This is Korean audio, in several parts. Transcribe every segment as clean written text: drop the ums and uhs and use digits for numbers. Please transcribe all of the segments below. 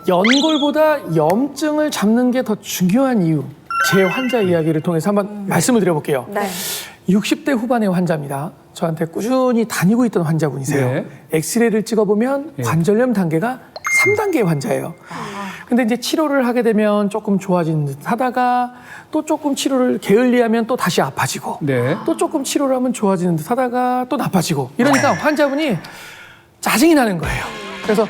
연골보다 염증을 잡는 게 더 중요한 이유, 제 환자 이야기를 통해서 한번 말씀을 드려볼게요. 네. 60대 후반의 환자입니다. 저한테 꾸준히 다니고 있던 환자분이세요. 네. 엑스레이를 찍어보면 관절염 단계가 3단계 환자예요. 근데 이제 치료를 하게 되면 조금 좋아지는 듯 하다가 또 조금 치료를 게을리하면 또 다시 아파지고 네. 또 조금 치료를 하면 좋아지는 듯 하다가 또 나빠지고 이러니까 환자분이 짜증이 나는 거예요. 그래서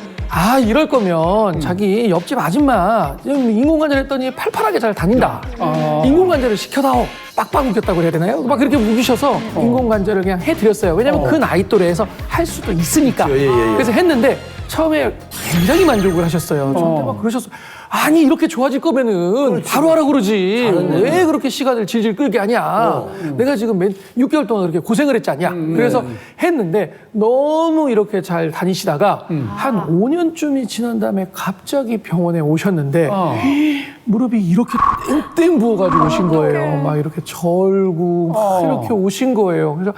이럴 거면 자기 옆집 아줌마 인공관절 했더니 팔팔하게 잘 다닌다. 인공관절을 시켜다오. 빡빡 우겼다고 해야 되나요? 막 그렇게 우기셔서 인공관절을 그냥 해드렸어요. 왜냐면 그 나이 또래에서 할 수도 있으니까. 그래서 했는데 처음에 굉장히 만족을 하셨어요. 저한테 막 그러셨어요. 아니 이렇게 좋아질 거면은 바로 하라 그러지. 왜 그렇게 시간을 질질 끌게 하냐. 내가 지금 6개월 동안 그렇게 고생을 했지 않냐. 그래서 했는데 너무 이렇게 잘 다니시다가 한 5년쯤이 지난 다음에 갑자기 병원에 오셨는데 무릎이 이렇게 땡땡 부어가지고 오신 거예요. 막 이렇게 절고 막 이렇게 오신 거예요. 그래서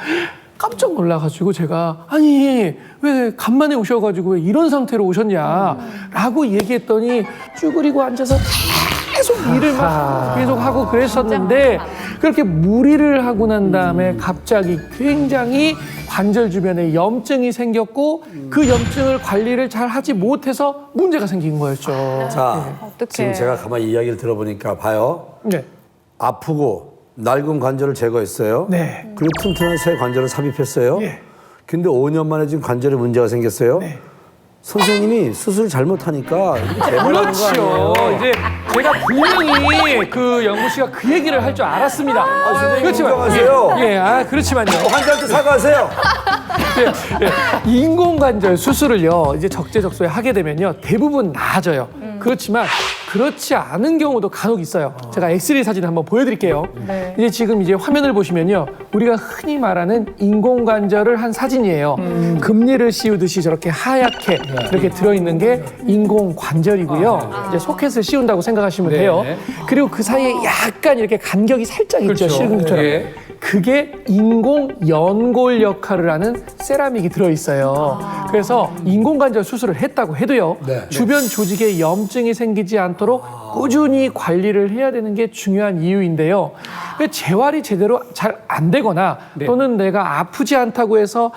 깜짝 놀라가지고 제가 아니 왜 간만에 오셔가지고 왜 이런 상태로 오셨냐라고 얘기했더니 쭈그리고 앉아서 계속 일을 막 계속 하고 그랬었는데 그렇게 무리를 하고 난 다음에 갑자기 굉장히 관절 주변에 염증이 생겼고 그 염증을 관리를 잘 하지 못해서 문제가 생긴 거였죠. 자, 지금 제가 가만히 이야기를 들어보니까 봐요. 네. 아프고 낡은 관절을 제거했어요. 네. 그리고 튼튼한 새 관절을 삽입했어요. 예. 근데 5년 만에 지금 관절에 문제가 생겼어요. 네. 선생님이 수술 잘못하니까 재발하는 거 아니에요? 그렇죠. 이제 제가 분명히 그 영구 씨가 그 얘기를 할 줄 알았습니다. 선생님 인정하세요. 그렇지만요. 환자한테 사과하세요. 인공관절 수술을요, 이제 적재적소에 하게 되면요, 대부분 나아져요. 그렇지만 그렇지 않은 경우도 간혹 있어요. 제가 엑스레이 사진 한번 보여드릴게요. 이제 지금 이제 화면을 보시면요, 우리가 흔히 말하는 인공관절을 한 사진이에요. 금리를 씌우듯이 저렇게 하얗게 이렇게 들어있는 게 인공관절이고요. 이제 소켓을 씌운다고 생각하시면 돼요. 그리고 그 사이에 약간 이렇게 간격이 살짝 있죠, 실금처럼. 그게 인공 연골 역할을 하는 세라믹이 들어있어요. 그래서 인공관절 수술을 했다고 해도요, 주변 조직에 염증이 생기지 않도록 꾸준히 관리를 해야 되는 게 중요한 이유인데요. 재활이 제대로 잘 안 되거나 또는 내가 아프지 않다고 해서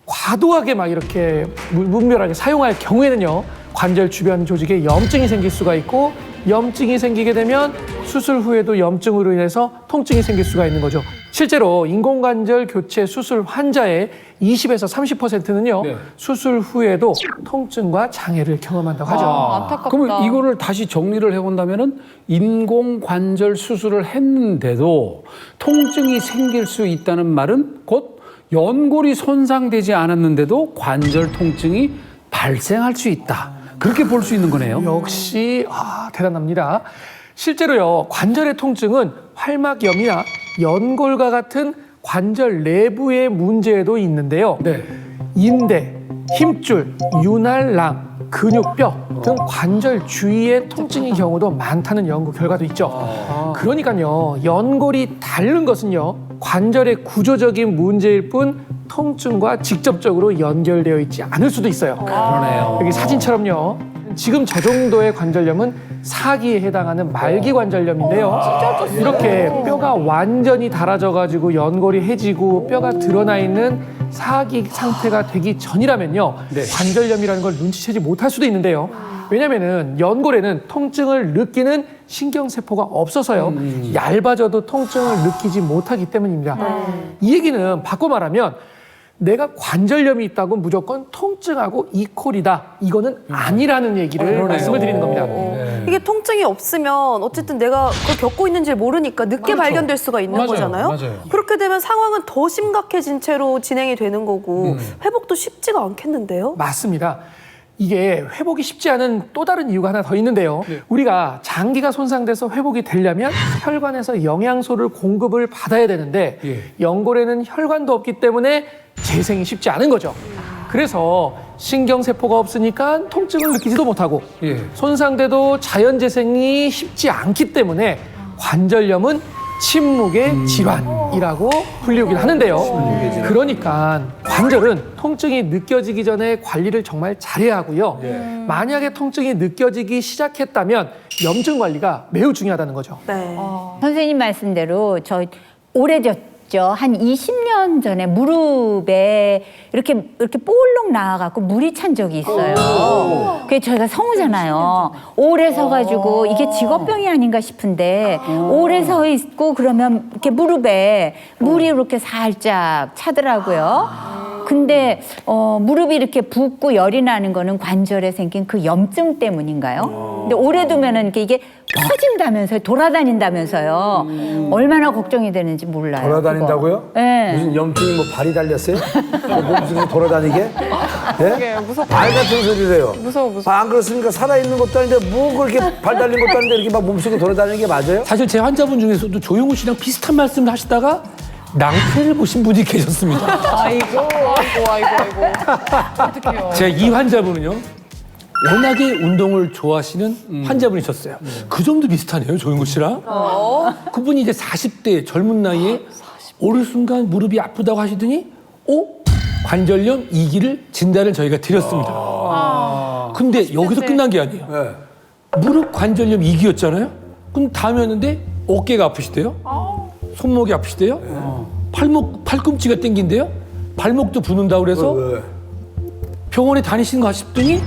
과도하게 막 이렇게 무분별하게 사용할 경우에는요, 관절 주변 조직에 염증이 생길 수가 있고, 염증이 생기게 되면 수술 후에도 염증으로 인해서 통증이 생길 수가 있는 거죠. 실제로 인공관절 교체 수술 환자의 20에서 30%는요, 수술 후에도 통증과 장애를 경험한다고 하죠. 안타깝다. 그러면 이거를 다시 정리를 해본다면은 인공관절 수술을 했는데도 통증이 생길 수 있다는 말은 곧 연골이 손상되지 않았는데도 관절 통증이 발생할 수 있다. 그렇게 볼 수 있는 거네요. 역시 대단합니다. 실제로요, 관절의 통증은 활막염이나 연골과 같은 관절 내부의 문제도 있는데요. 인대, 힘줄, 윤활랑, 근육뼈 등 관절 주위의 통증의 경우도 많다는 연구 결과도 있죠. 그러니까요, 연골이 닳는 것은요, 관절의 구조적인 문제일 뿐 통증과 직접적으로 연결되어 있지 않을 수도 있어요. 그러네요. 여기 사진처럼요, 지금 저 정도의 관절염은 사기에 해당하는 말기 관절염인데요. 이렇게 뼈가 완전히 닳아져가지고 연골이 해지고 뼈가 드러나 있는 사기 상태가 되기 전이라면요, 관절염이라는 걸 눈치채지 못할 수도 있는데요. 왜냐면은 연골에는 통증을 느끼는 신경세포가 없어서요, 얇아져도 통증을 느끼지 못하기 때문입니다. 이 얘기는 바꿔 말하면 내가 관절염이 있다고 무조건 통증하고 이퀄이다, 이거는 아니라는 얘기를 말씀을 드리는 겁니다. 이게 통증이 없으면 어쨌든 내가 그걸 겪고 있는지 모르니까 늦게 발견될 수가 있는 거잖아요. 그렇게 되면 상황은 더 심각해진 채로 진행이 되는 거고 회복도 쉽지가 않겠는데요? 맞습니다. 이게 회복이 쉽지 않은 또 다른 이유가 하나 더 있는데요. 우리가 장기가 손상돼서 회복이 되려면 혈관에서 영양소를 공급을 받아야 되는데 연골에는 혈관도 없기 때문에 재생이 쉽지 않은 거죠. 그래서 신경세포가 없으니까 통증을 느끼지도 못하고 손상돼도 자연재생이 쉽지 않기 때문에 관절염은 침묵의 질환이라고 불리우긴 하는데요. 그러니까 관절은 통증이 느껴지기 전에 관리를 정말 잘해야 하고요. 만약에 통증이 느껴지기 시작했다면 염증 관리가 매우 중요하다는 거죠. 네. 선생님 말씀대로 저 오래됐죠. 한 20년 전에 무릎에 이렇게 볼록 나와갖고 물이 찬 적이 있어요. 그게 저희가 성우잖아요. 오래 서가지고 이게 직업병이 아닌가 싶은데 오래 서 있고 그러면 이렇게 무릎에 물이 이렇게 살짝 차더라고요. 근데 무릎이 이렇게 붓고 열이 나는 거는 관절에 생긴 그 염증 때문인가요? 근데 오래 두면은 이게 퍼진다면서요, 돌아다닌다면서요. 얼마나 걱정이 되는지 몰라요. 돌아다닌다고요? 네. 무슨 염증이 뭐 발이 달렸어요? 뭐 몸속에 돌아다니게? 예? 말 같은 소리를 해요. 무서워. 안 그렇습니까? 살아있는 것도 아닌데 뭐 그렇게 발 달린 것도 아닌데 이렇게 막 몸속에 돌아다니는 게 맞아요? 사실 제 환자분 중에서도 조용우 씨랑 비슷한 말씀을 하시다가 낭패를 보신 분이 계셨습니다. 아이고. 어떡해요. 제 이 환자분은요, 워낙에 운동을 좋아하시는 환자분이셨어요. 그 정도 비슷하네요, 조용우 씨랑. 그분이 이제 40대 젊은 나이에 어느 순간 무릎이 아프다고 하시더니, 관절염 2기를 진단을 저희가 드렸습니다. 근데 여기서 끝난 게 아니에요. 네. 무릎 관절염 2기였잖아요? 그럼 다음이었는데 어깨가 아프시대요? 손목이 아프시대요? 팔꿈치가 땡긴대요? 발목도 붓는다고 그래서 왜? 병원에 다니시는 거 싶더니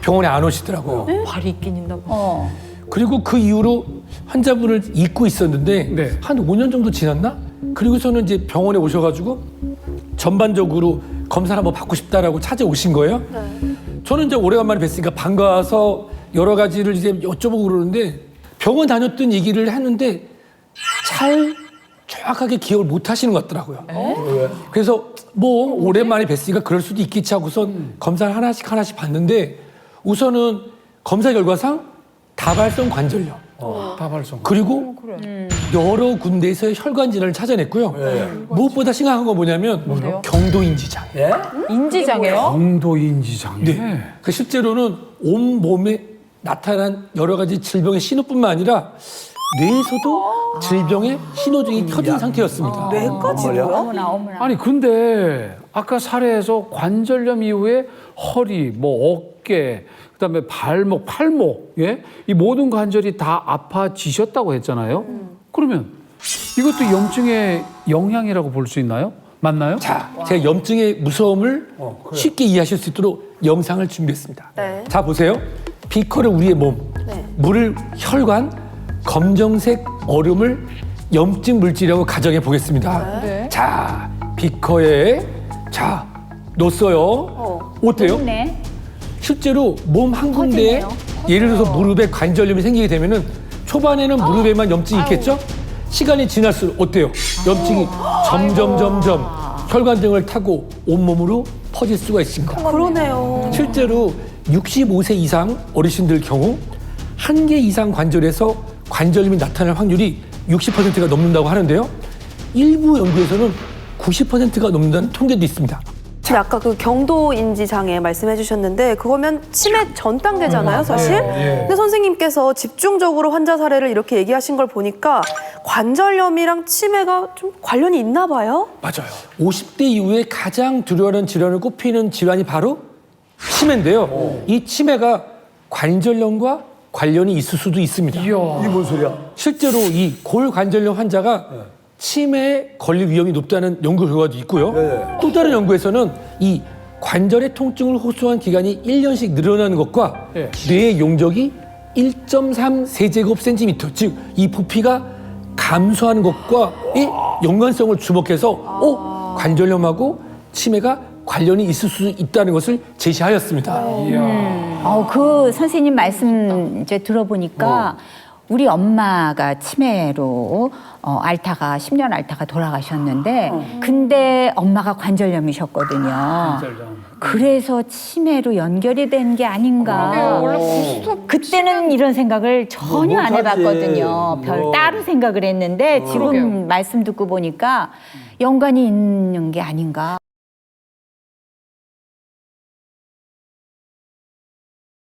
병원에 안 오시더라고요. 발이 있긴 있나 봐. 그리고 그 이후로 환자분을 잊고 있었는데 네. 한 5년 정도 지났나? 그리고서는 이제 병원에 오셔가지고 전반적으로 검사를 한번 받고 싶다라고 찾아오신 거예요. 저는 이제 오래간만에 뵀으니까 반가워서 여러 가지를 이제 여쭤보고 그러는데 병원 다녔던 얘기를 했는데 잘 정확하게 기억을 못 하시는 것 같더라고요. 그래서 뭐 오랜만에 뵀으니까 그럴 수도 있겠지 하고선 검사를 하나씩 봤는데 우선은 검사 결과상 다발성 관절염 다발성. 그리고 여러 군데에서의 혈관 질환을 찾아냈고요. 무엇보다 심각한 건 뭐냐면 경도인지 장애. 예? 인지장애요? 경도인지 장애. 네. 그 실제로는 온 몸에 나타난 여러 가지 질병의 신호뿐만 아니라 뇌에서도 질병의 신호등이 켜진 상태였습니다. 뇌까지도요? 어머나. 아니 근데 아까 사례에서 관절염 이후에 허리, 뭐 어깨, 그다음에 발목, 팔목, 예, 이 모든 관절이 다 아파지셨다고 했잖아요. 그러면 이것도 염증의 영향이라고 볼 수 있나요? 맞나요? 자, 제가 염증의 무서움을 쉽게 이해하실 수 있도록 영상을 준비했습니다. 네. 자, 보세요. 비커를 우리의 몸, 물을 혈관, 검정색 얼음을 염증 물질이라고 가정해 보겠습니다. 네. 자, 비커에 자 넣었어요. 어때요? 네. 실제로 몸 한 군데에 커지네요. 예를 들어서 무릎에 관절염이 생기게 되면은 초반에는 무릎에만 염증이 있겠죠? 시간이 지날수록 어때요? 염증이 점점 혈관 등을 타고 온몸으로 퍼질 수가 있습니다. 그러네요. 실제로 65세 이상 어르신들 경우 한 개 이상 관절에서 관절염이 나타날 확률이 60%가 넘는다고 하는데요. 일부 연구에서는 90%가 넘는다는 통계도 있습니다. 지금 아까 그 경도인지 장애 말씀해 주셨는데 그거면 치매 전 단계잖아요, 사실. 근데 선생님께서 집중적으로 환자 사례를 이렇게 얘기하신 걸 보니까 관절염이랑 치매가 좀 관련이 있나 봐요? 맞아요. 50대 이후에 가장 두려워하는 질환을 꼽히는 질환이 바로 치매인데요. 이 치매가 관절염과 관련이 있을 수도 있습니다. 이게 뭔 소리야? 실제로 이 골관절염 환자가 치매에 걸릴 위험이 높다는 연구 결과도 있고요. 또 다른 연구에서는 이 관절의 통증을 호소한 기간이 1년씩 늘어나는 것과 뇌의 용적이 1.3 세제곱센티미터, 즉 이 부피가 감소하는 것과의 연관성을 주목해서 관절염하고 치매가 관련이 있을 수 있다는 것을 제시하였습니다. 그 선생님 말씀 이제 들어보니까 우리 엄마가 치매로 앓다가 10년 앓다가 돌아가셨는데 근데 엄마가 관절염이셨거든요. 그래서 치매로 연결이 된 게 아닌가. 그때는 이런 생각을 전혀 안 해봤거든요. 별 따로 생각을 했는데 지금 말씀 듣고 보니까 연관이 있는 게 아닌가.